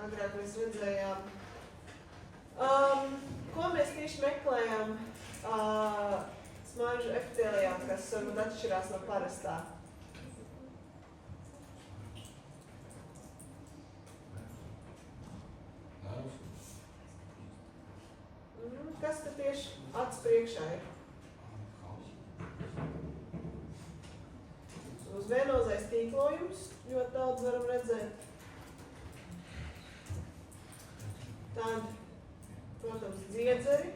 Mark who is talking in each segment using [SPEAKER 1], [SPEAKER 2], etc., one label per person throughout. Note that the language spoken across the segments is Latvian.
[SPEAKER 1] agrāk mēs redzējām. Ko mēs tieši meklējam smaržu epitēlijā, kas varbūt atšķirās no parastā? Kas tad tieši acs priekšā ir? Uz vienozais tīklojums ļoti daudz varam redzēt. Tad, protams, dziedzeri,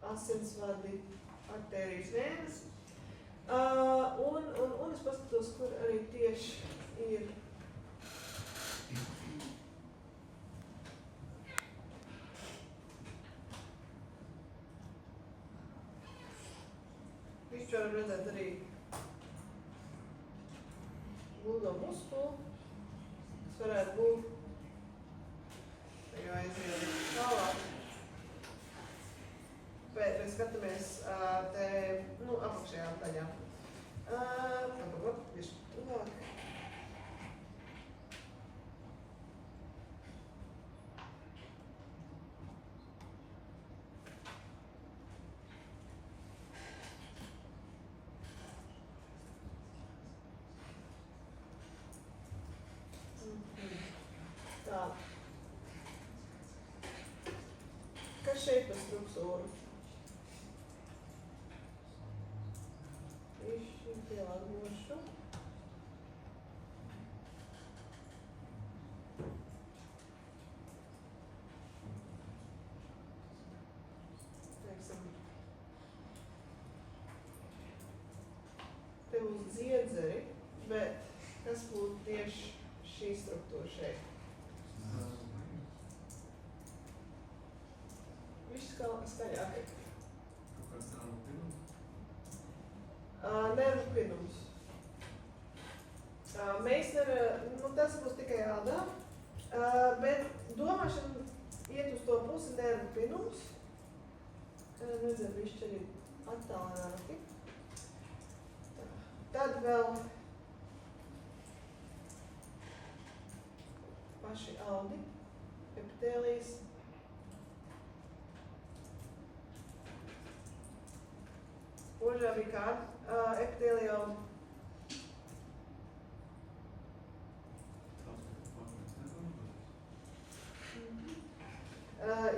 [SPEAKER 1] asinsvadi, artērijas vēnes. Un es paskatos, kur arī tieši ir Višķi varam redzēt arī guldo muskulu, kas varētu būt, jo aizējām tālāk. Bet mēs skatāmies te, apakšējā daļā. Višķi tuvāk. Tā. Kas šeit par struktūru? Višķi pielāgošu. Teiksim, te būs dziedzeri, bet kas būtu tieši šī struktūra šeit? Viss skaļāk ir.
[SPEAKER 2] Kāds nervu pinums?
[SPEAKER 1] Nervu pinums. Tas būs tikai ādā, bet domāšana iet uz to pusi nervu pinums. Redzēt, višķi arī attālināti. Tad vēl paši audi, epitēlijas. Ožā bija kāda epitēlija audi.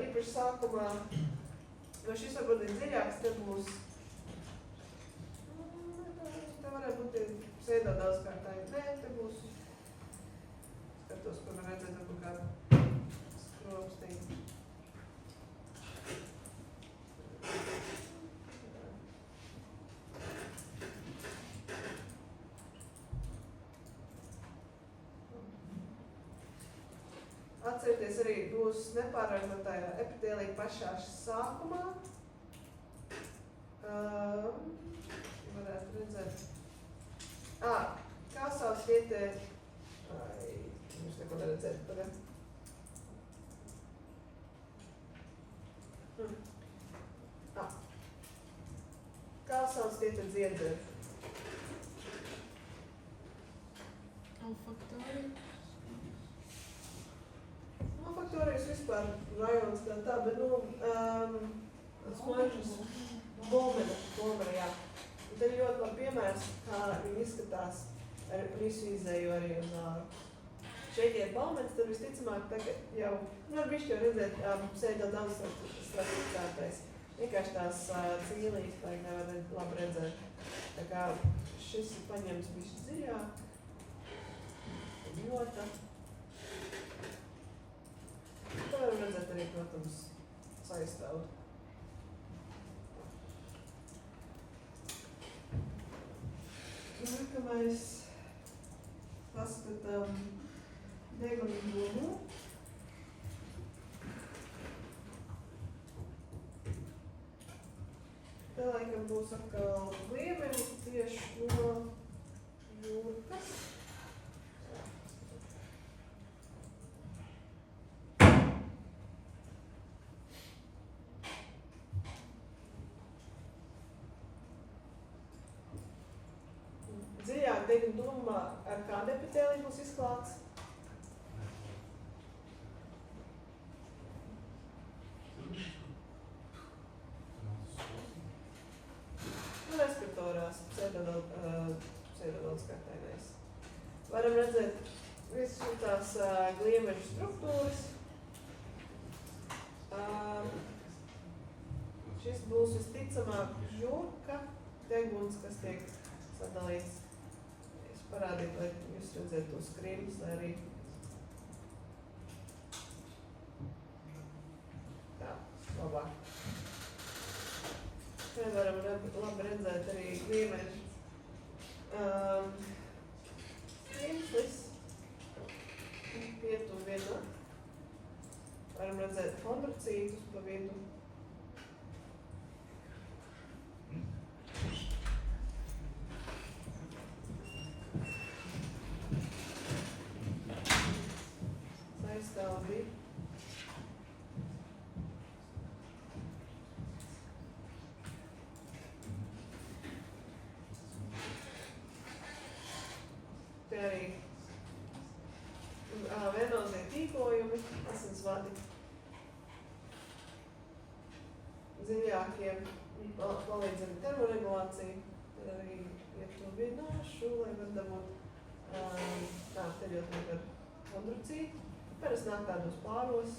[SPEAKER 1] Īpaši sākumā, no šis varbūt ir dziļāks, te būs, te varētu būt sēdā daudzkārtāji. Nē, te būs, skatos, ko man redzēt, varbūt kādu skropstību. Atcerieties arī, būs nepārvērtotājā epitēlija pašā sākumā. Varētu redzēt. Kā savas vietē, jums neko neredzēt tagad. Kā savas vietē dziedzēt?
[SPEAKER 3] Olfaktorija.
[SPEAKER 1] Olfaktorijas vispār rajons kā tā, bet, smaržas bomena, jā. Un te ir ļoti labi piemērs, kā viņi izskatās ar visu izēju arī uz āru. Šeit ir balmens, tad visticamāk tagad jau, višķi jau redzēt, sēd jau daudz stratificētais. Vienkārši tās cīlīs, lai nevar labi redzēt. Tā kā šis ir paņemts visu dziļāk. Jota. Tā varam redzēt arī, protams, saistāvu. Nākamais paskatām deguna domu. Tā laikam būs atkal liemeni tieši no jūrkas. Dziļāk deguna dūmā ar kādu epitēliju būs izklāts? Nu, respiratorās pseidodols kartainais. Varam redzēt visu tās gliemežu struktūras. Šis būs visticamāk žurka deguns, kas tiek sadalīts. Es parādīju, lai jūs redzētu tos skrimus, lai arī tā, labāk. Šeit varam labi redzēt arī gliemežu skrimslis, pietu vienā. Varam redzēt chondrocītus pa vidu. Saistāvi. Te arī venozie tīklojumi, asinsvadi. Dziļākiem palīdz arī termoregulāciju. Tad arī ietuvināšu, lai var dabūt te ļoti ar chondrocītu. Parasti nāk tādos pāros.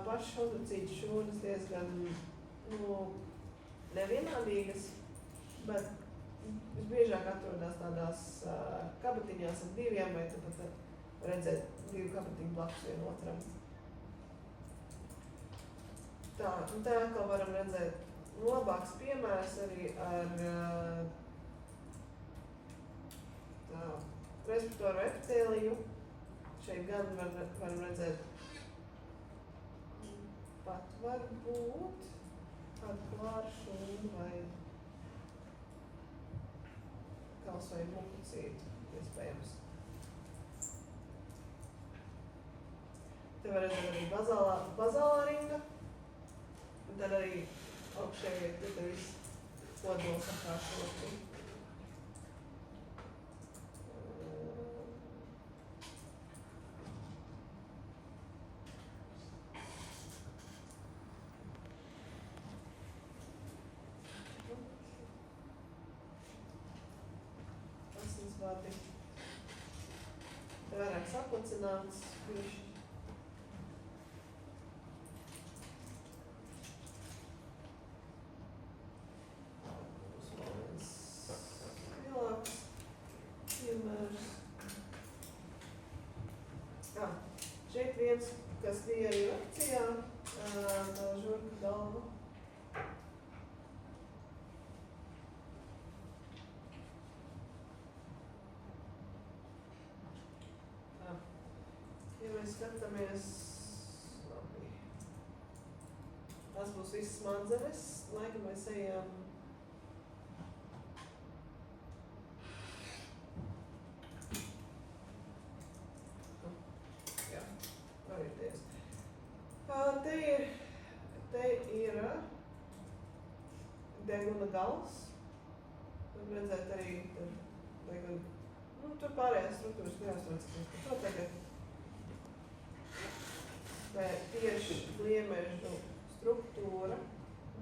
[SPEAKER 1] Paši chondrocītu šūnas diezgan nevienādīgas, bet visbiežāk atrodas tādās kabatiņās ar diviem, vai tad pat redzēt divu kabatiņu blakus vienotram. Tā, un te atkal varam redzēt labāks piemērs arī ar respiratoru epitēliju. Šeit gan varam redzēt pat varbūt kādu klāru šūnu vai kals vai mukocītu, iespējams. Te var redzēt arī bazālā rinda, un tad arī augšējie tur viss kodols sakārtoti. Asinsvadi. Te vairāk saplicināts bišķi. Šeit viens, kas bija arī lekcijā, tā žurka galva. Ja mēs skatāmies, labi, tas būs viss smadzenes, laikam mēs ejam Te ir deguna gals. Var redzēt arī deguna, tur pārējās struktūras neuzredzēt. To tagad te tieši gliemežu struktūra,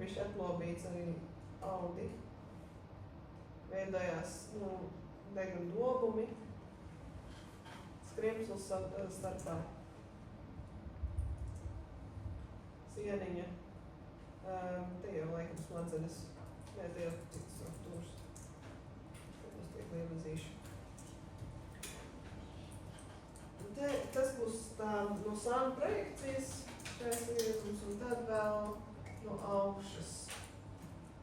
[SPEAKER 1] bišķi atlobīts arī audi. Veidojās deguna dobumi, skrimsls starpā. Sieniņa, te jau laikam smadzenes, te jau citas struktūras. Tas tiek liemezīši. Tas būs tā no sānu projekcijas šajās ievietums, un tad vēl no augšas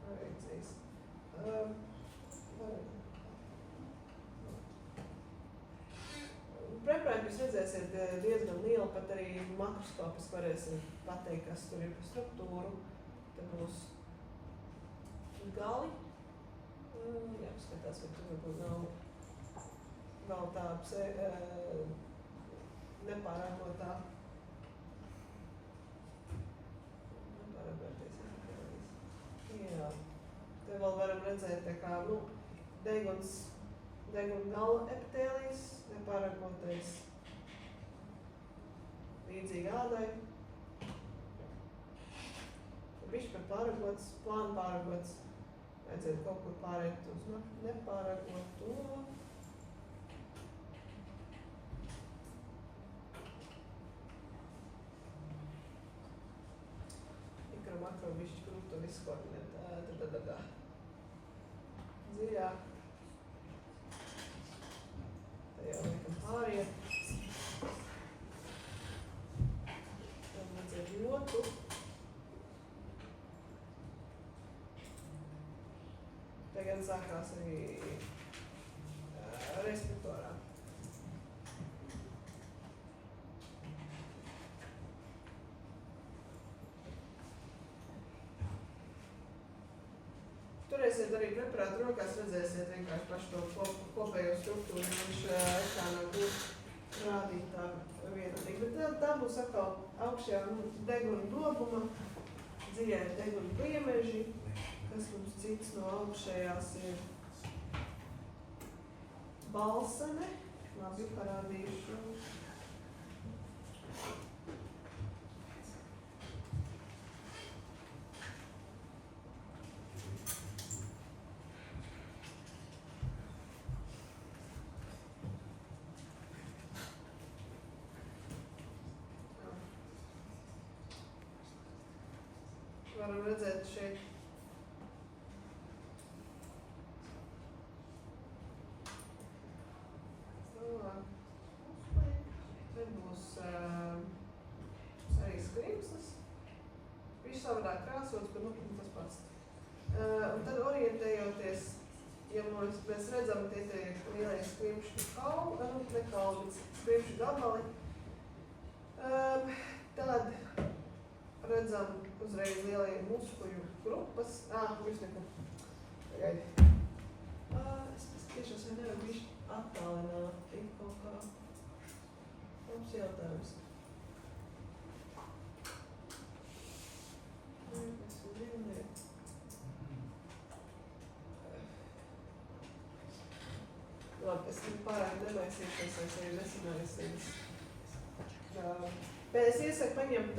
[SPEAKER 1] projekcijas. Preprāt jūs redzēsiet diezgan lielu, pat arī makroskopiski varēsim pateikt, kas tur ir par struktūru. Te būs gali. Jāpaskatās, vai tur varbūt nav tā nepārākotā. Jā. Te vēl varam redzēt, tā kā, deguns deguna gala epitēlijas, nepāragotais līdzīgi ādai. Bišķi par pāragots, plāni pāragots. Vajadzētu kaut kur pārēt uz nepāragoto. Mikro, makro, bišķi grūti to visu koordinēt. Dziļāk. Te jau liekam pāriet. Tad vajadzētu jotu. Tagad sākās arī respiratorā. Turēsiet arī preparātu rokās, redzēsiet vienkārši pašu to kopējo struktūru, jo viņš ekrānā būs rādīt tā vienotīgi. Bet tā būs atkal augšējā deguna dobuma, dziļai deguna priemeži, kas mums cits no augšējās ir balsane. Labi, parādīšu. Varam redzēt šeit. Te būs arī skrimslis. Viņš savādāk krāsots, bet tas pats. Un tad orientējoties, ja mēs redzam tie lielie skrimšu skrimšu gabali, tad redzam uzreiz lielie muskuļu grupas. Viņš neko. Tagad. Es tiešos, vai nevaru bišķi attālināt tik kaut kā. Labs jautājums. Labi, es pārāk nemaisīšos, es arī nesanājusies. Es iesaku paņemt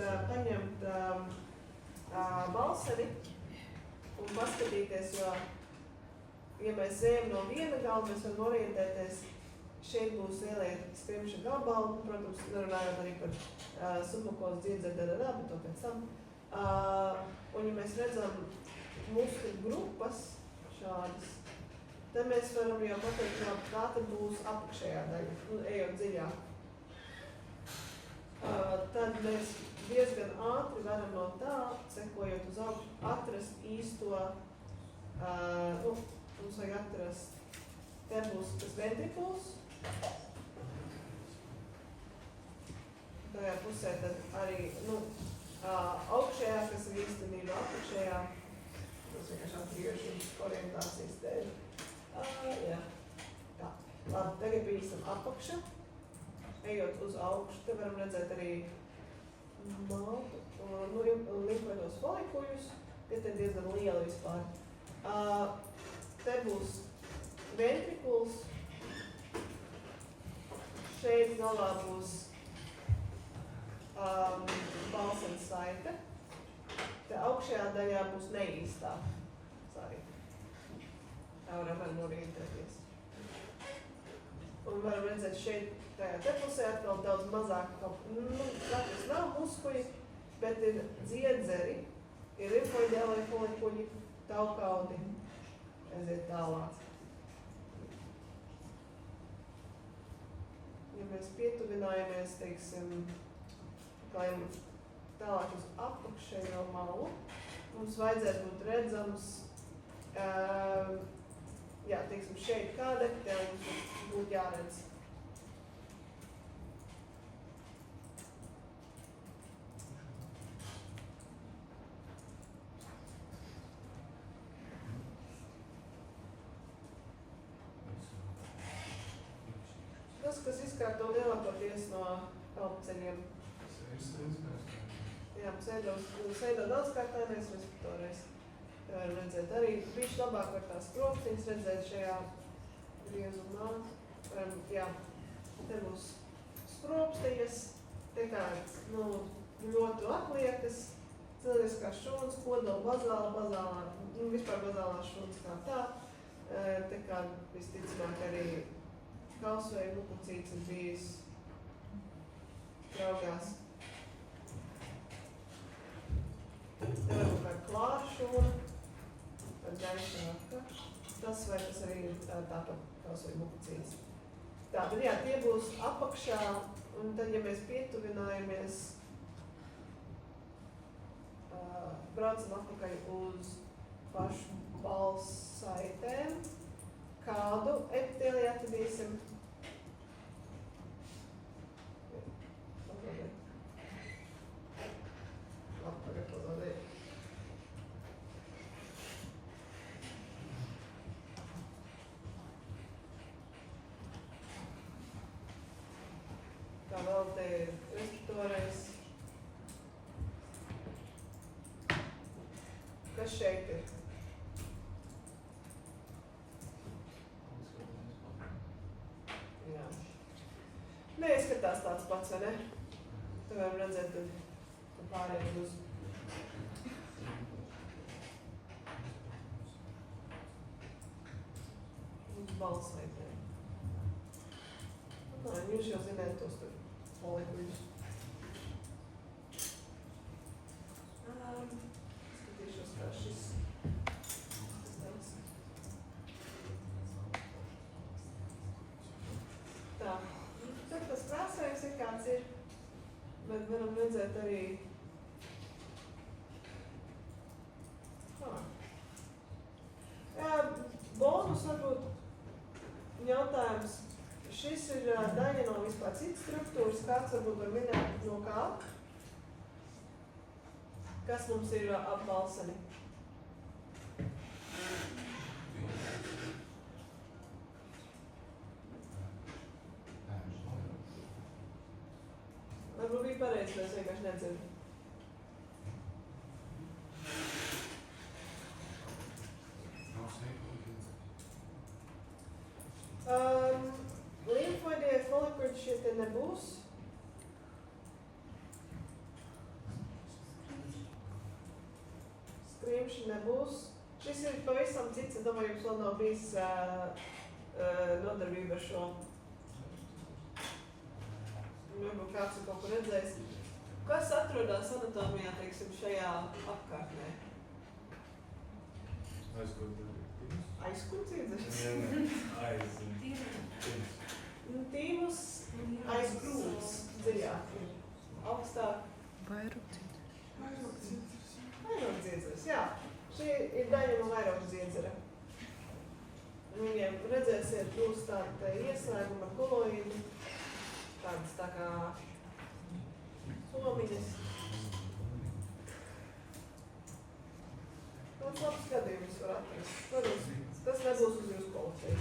[SPEAKER 1] balseni un paskatīties, jo, ja mēs ejam no viena gala, mēs varam orientēties. Šeit būs lielie skrimša gabali, protams, nerunājot arī par submukozu dziedzeri, bet to pēc tam. Un ja mēs redzam muskuļu grupas šādas, tad mēs varam jau pateikt, kā tad būs apakšējā daļa, ejot dziļāk. Tad mēs diezgan ātri varam no tā, sekojot uz augšu, atrast īsto, mums vajag atrast, te būs tas ventrikuls. Tajā pusē tad arī, augšējā, kas ir īstenībā apakšējā. Tas vienkārši atgriežu orientācijas dēļ. Jā. Tā. Labi, tagad bīstam apakša. Ejot uz augšu, te varam redzēt arī limfoidos folikuļus. Tie te diezgan lieli vispār. Te būs ventrikuls. Šeit galā būs balsenes saite. Te augšējā daļā būs neīstā saite. Tā varam orientēties. Un varam redzēt šeit, tajā te pusē atkal daudz mazāk, katrs nav muskuļi, bet ir dziedzeri, ir limfoidēlai folikuļi, taukaudi, aiziet tālāk. Ja mēs pietuvinājamies, teiksim, klājam tālāk uz apakšējo malu, mums vajadzētu būt redzams, teiksim, šeit kāda epitēlija mums būtu jāredz. Tas, kas izkārto lielākoties no elpceļiem. Jā, sēdo daudzkārtainais respiratorais. Te varam redzēt arī bišķi labāk var tās krokciņas redzēt šajā griezumā. katram, jā, te būs skropstijas, te kāds, ļoti atliekas, cilvēciskās šūnas, kodola bazāla, vispār bazālās šūnas kā tā. Te kā visticamāk arī kausveja mukucīts ir bijis draugās. Te varbūt kā klāra šūna, ar gaišāka. Tas vai tas arī ir tāpat kausveja mukucīts. Tā, bet jā, tie būs apakšā, un tad, ja mēs pietuvinājamies, braucam atpakaļ uz pašu balss saitēm, kādu epitēliju atradīsim. Tā vēl te ir respiratorais. Kas šeit ir? Jā. Neizskatās tāds pats, vai ne? Te varam redzēt, ka pārējiem uz balsveidiem. Jūs jau zināt tos tur molekuļus. Skatīšos, kā šis. Tā, tad tas krāsējums ir kāds ir, bet varam redzēt arī bonus varbūt jautājums. Šis ir daļa no vispār citas struktūras, kāds varbūt var minēt no kā. Kas mums ir ap balsani? Varbūt bija pareizi, bet es vienkārši nedzirdu. Limfoidie folikuļi šie te nebūs. Skrimši nebūs. Šis ir pavisam cits, es domāju, jums vēl nav bijis nodarbība ar šo. Varbūt kāds ir kaut ko redzējis. Kas atrodas anatomijā, teiksim, šajā apkārtnē? Aizkuncīdzes? Tīmus aizgrūts dziļāk ir. Augstāk. Vairogdziedzers, jā. Šī ir daļa no vairogdziedzera. Viņiem redzēsiet, būs tāda ieslēguma ar koloīdu. Tādas tā kā somiņas. Tāds labs skatījums var atrast. Protams, tas nebūs uz jūsu kolekciju.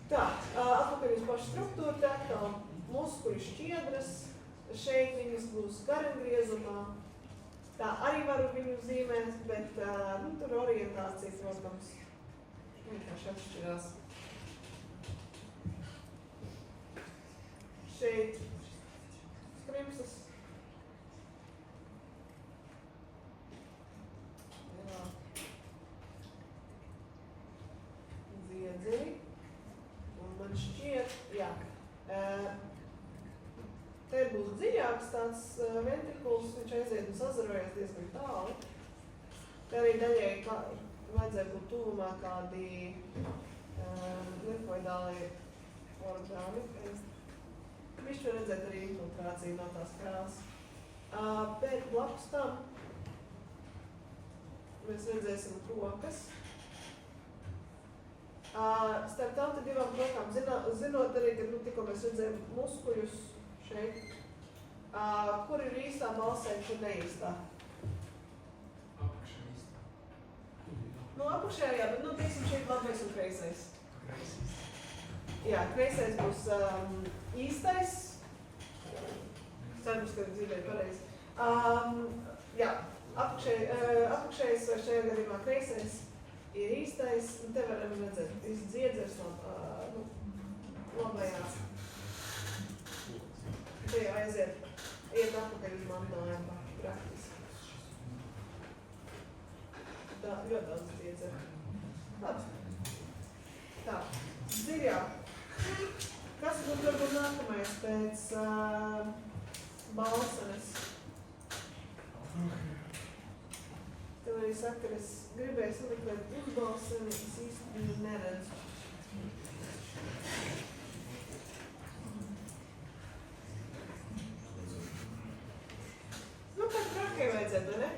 [SPEAKER 1] Tā, atpakaļ uz pašu struktūru, tā atkal muskuļu šķiedras, šeit viņas būs garangriezumā. Tā arī varu viņu zīmēt, bet tur orientācija, protams, vienkārši atšķirās. Šeit skrimslas. Dziedzeri. Un man šķiet, jā, te būs dziļāks tāds ventrikuls, viņš aiziet un sazarojas diezgan tālu. Te arī daļai vajadzēja būt tuvumā kādi limfoidālie orgāni. Viņš var redzēt arī infiltrāciju no tās krāsas. Bet blakus tam mēs redzēsim kokas. Starp tām te divām krokām, zinot arī, ka tikko mēs redzējām muskuļus šeit, kur ir īstā balsē, kur neīstā?
[SPEAKER 2] Apakšā īstā.
[SPEAKER 1] Apakšā, jā, bet teiksim šeit labais un kreisais. Jā, kreisais būs īstais. Cerams, ka dzīvēt pareizi. Jā, apakšējais vai šajā gadījumā kreisais ir īstais, un te varam redzēt, viss dziedzers no kāpinājuma praktiski. Tā, ļoti daudz dziedzera. Labi. Tā, dziļā. Kas būtu varbūt nākamais pēc balsenes? Tev arī saka, ka es gribēju salikt uzbalseni, es īsti viņu neredzu. Nu, kā trakai vajadzētu, ne?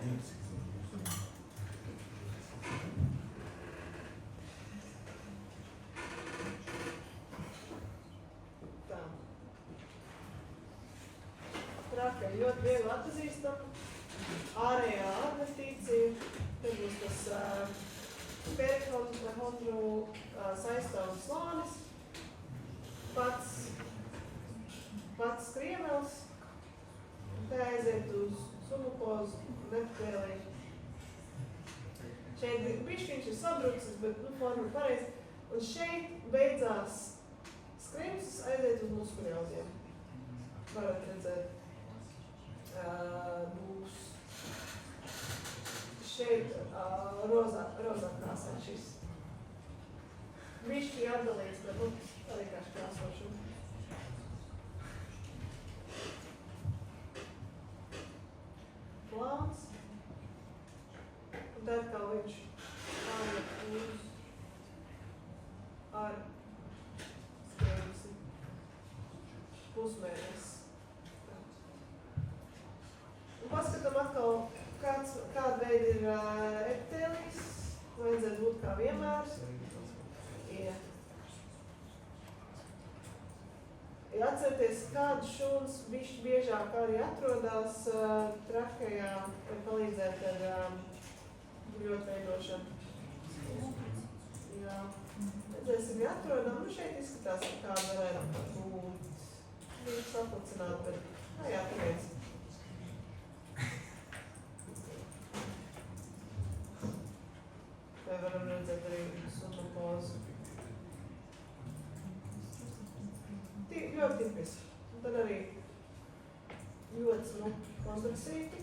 [SPEAKER 1] Tā. Trakai ļoti viegli atpazīstama. Ārējā advestīcija, tad būs tas perihondru saistāvs slānis, pats skrievels, tā aiziet uz sumukozu, nepēlī. Šeit bišķiņš ir sabrucis, bet forma pareizi. Un šeit beidzās skrievs, aiziet uz muskuļauziem. Varat redzēt. Būs šeit rozā krāsā šis. Bišķi atdalīts, bet arī kāds krāsošana. Plāns. Un tad kā viņš pāriet uz ar skrievusi pusmēnesi. Un paskatām atkal, kāda veida ir epitēlijas, vajadzētu būt kā vienmēr. Ja atcerieties, kādu šūnas bišķi biežāk arī atrodās trakejā, var palīdzēt ar bļotveidošanu. Jā. Redzēsim, ja atrodam, šeit izskatās, ka kāda varētu būt. Viņš saplicināt, bet jā, tāpēc. Vai varam redzēt arī sumukozu. Ļoti tipiski. Un tad arī ļoti smuki kontrasīti.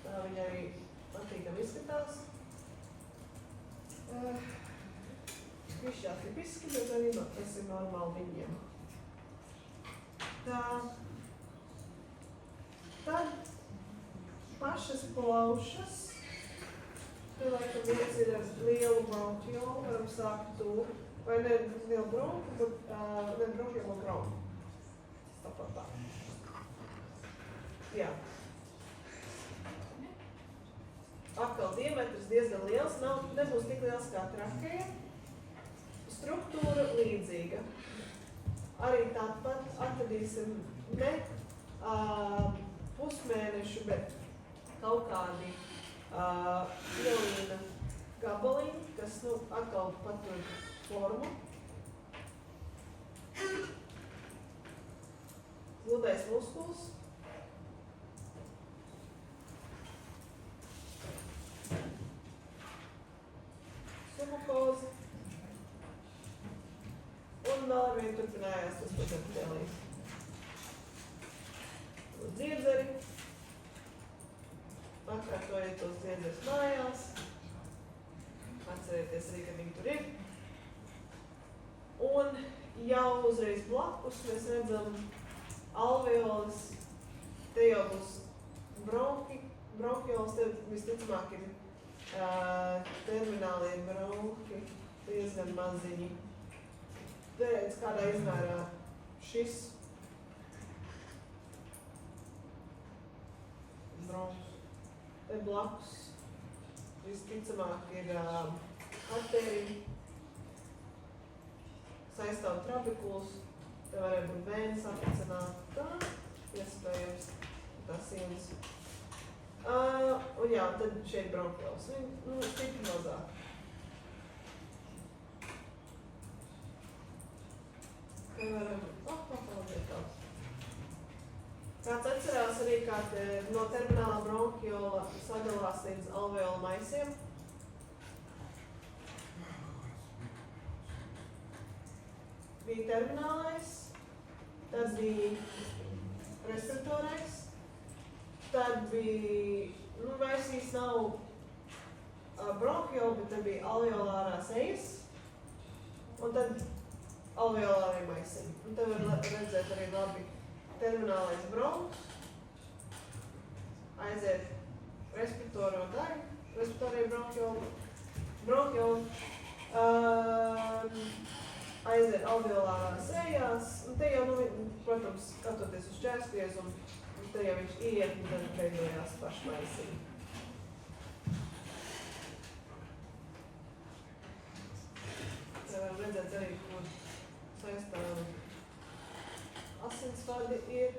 [SPEAKER 1] Tā viņa arī patīkami izskatās. Višķā tipiski, bet arī tas ir normāli viņiem. Tā. Tad pašas plaušas. Te laikam viens ir ar lielu bronhiolu, varam sākt tur. Vai ne lielu bronhu, bet ne bronhiolu bronhu. Tāpat tā. Jā. Atkal diametrs diezgan liels, nebūs tik liels kā trakeja. Struktūra līdzīga. Arī tāpat atradīsim ne pusmēnešu, bet kaut kādi ielīna gabaliņi, kas atkal patur formu. Gludais muskuls. Sumukozi. Un vēl ar vienu turpinājās tas pēc epitēlijas. Dziedzeri. Atkārtojiet tos dziedzeres mājās. Atcerieties arī, ka viņi tur ir. Un jau uzreiz blakus mēs redzam alveolas. Te jau būs bronhiolas, te visticamāk ir terminālie bronhi, diezgan maziņi. Te redz, kādā izmērā šis bronhs. Te blakus visticamāk ir artērija, saistāv trabekuls, te varēja būt vēnes aplicināt, tā, iespējams, tas sienas. Un jā, tad šeit bronhiols, viņi stipri mazāk. Te varam, paldies tāds. Kāds atcerās arī, kā no terminālā bronhiola sadalās līdz alveola maisiem? Bija terminālais, tad bija respiratorais, tad bija, nu vairs īsti nav bronhiola, bet tad bija alveolārās ejas, un tad alveolārie maisiņi. Un te var redzēt arī labi terminālais bronhs, aiziet respiratorio daļu, respiratorie bronhioli, aiziet alveolārās ejās, un te jau, nu, protams, skatoties uz čērskgriezumu, te jau viņš iet, un tad veidojās pašmaisiņi. Te varam redzēt arī, kur saistām asinsvadi ir.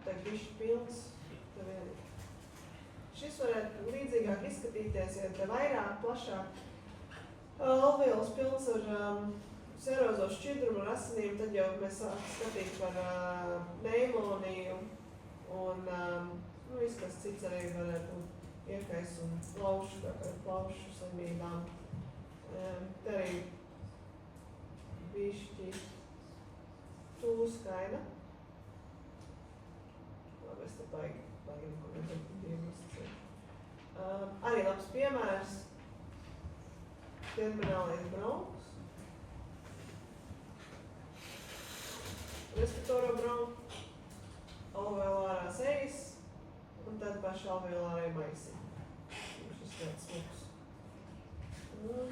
[SPEAKER 1] Tā ir bišķi pilns. Šis varētu līdzīgāk izskatīties, ja te vairāk, plašāk. Alveols pilns ar serozo šķidrumu un asinīm, tad jau mēs sākam skatīt par pneimoniju un nu, viss, kas cits arī varētu būt iekais un plaušu slimībām. Te arī bišķi tūskaina. Labi, es te baigi neko diagnosticēt. Arī labs piemērs. Terminālais bronhs, respiratorio bronhu, alveolārās ejas un tad paši alveolārie maisiņi. Šis tāds smuks. Un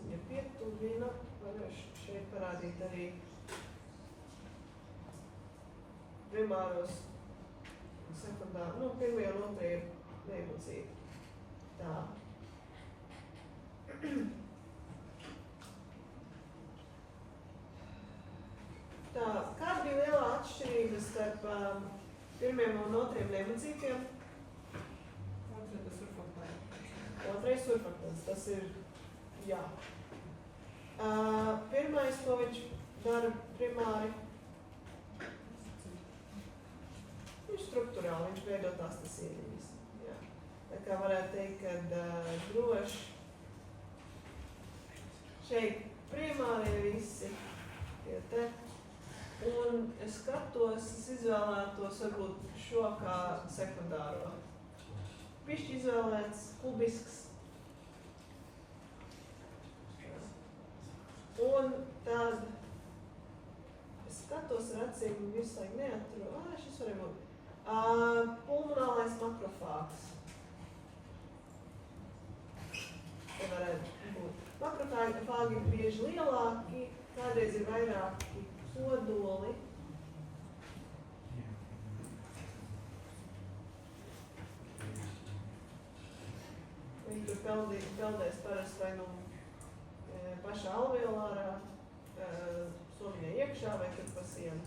[SPEAKER 1] ja pietuvina, varēšu šeit parādīt arī primāros un sekundāri. Nu, pirmie un otrie ir neemocīti. Tā. Tā, kāda bija lielā atšķirība starp pirmiem un otriem nemocītiem? Otrais surfaktans, tas ir jā. Pirmais, ko viņš dara primāri, viņš struktūrāli, viņš veido tās tasīņas. Tā kā varētu teikt, ka droši šeit primāri visi tie te. Un es skatos, es izvēlētos varbūt šo kā sekundāro. Bišķi izvēlēts, kubisks. Un tad es skatos ar acīm, visu laiku neatru. Šis var būt. Pulmonālais makrofāgs. Te varētu būt. Makrofāgi ir bieži lielāki, kādreiz ir vairāki kodoli. Viņi tur peldēs parasti vai nu pašā alveolārā, somiņā iekšā vai tur pa sienu.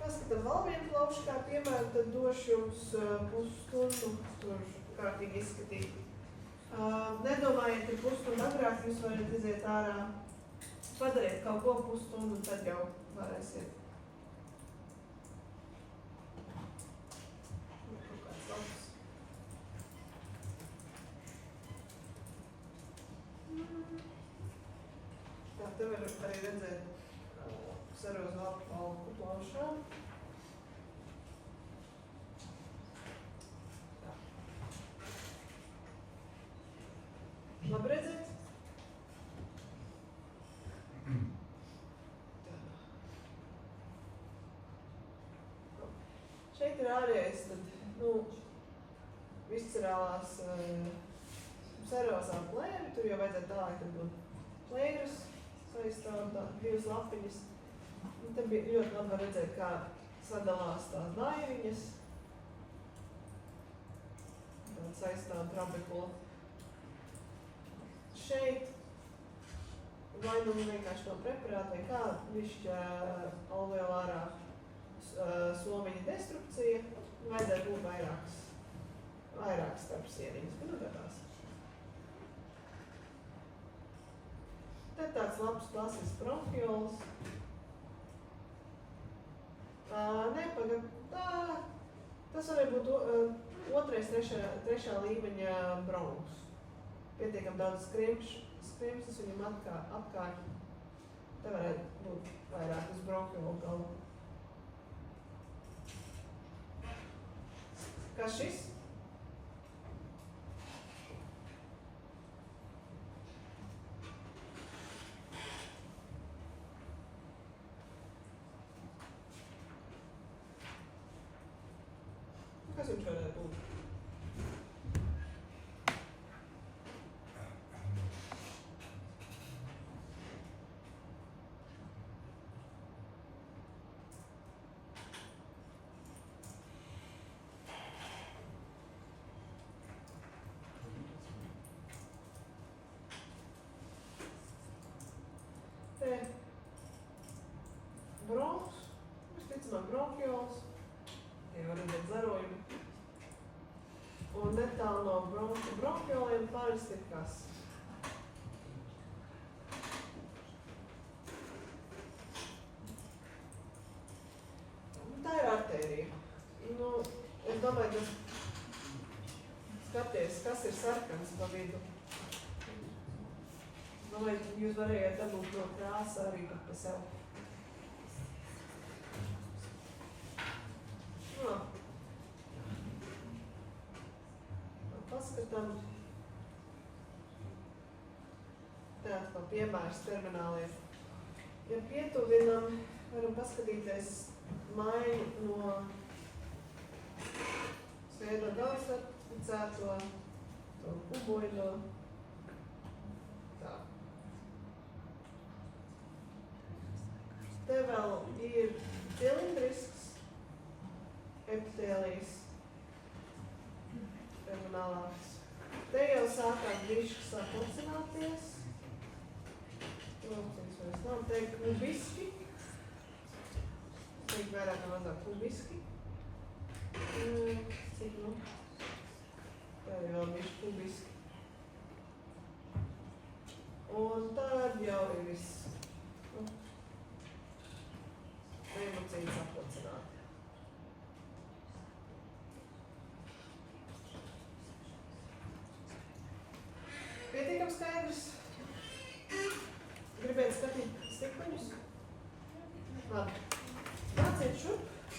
[SPEAKER 1] Paskatām vēl vienu plaušu kā piemēru, tad došu jums pusstundu tur kārtīgi izskatīt. Nedomājiet, ka pusstundu agrāk jūs varat iziet ārā, padariet kaut ko pusstundu un tad jau varēsiet. Kaut kāds labs. Tā, te var arī redzēt serozu alku plaušām. Labi redzēt? Šeit ir ārējais, tad, nu, viscerālās serozā plēvi, tur jau vajadzētu tālāk, tad būt plēvis, saistām divas lapiņas. Un te bija ļoti labi redzēt, kā sadalās tās daiviņas. Tāda saistām trabekula. Šeit vai nu vienkārši no preparāta vai kā višķa alveolārā somiņa destrukcija, vajadzētu būt vairākas starpsieniņas, bet nu gadās. Te tāds labs klasisks bronhiols. Tas varētu būt otrais, trešā līmeņa bronhs. pietiekami daudz skrimšus viņam apkārt. Te varētu būt vairāk uz bronhiolu galu. Kā šis? Kas viņš varētu būt? Te bronhs, visticamāk bronhiols, tie var redzēt zarojumi. Un netālu no bronhioliem parasti ir kas? Tā ir artērija. Nu, es domāju, ka skaties, kas ir sarkans pa vidu. Domāju, jūs varējāt dabūt no krāsa arī pat pa sev. No. Paskatām. Tāds pa piemērs termināliem. Ja pietuvinam, varam paskatīties maiņu no svēto galvaspicēto, to kuboļo. Tā. Te vēl ir cilindrisks epitēlijs. Terminālāks. Te jau sākās bišķi sapulcināties. Lūkcins vairs nav. Te ir klubiski. Te ir vairāk vai mazāk klubiski. Cik nu? Te ir vēl bišķi klubiski. Un tad jau ir viss. Emocijas sapulcināt.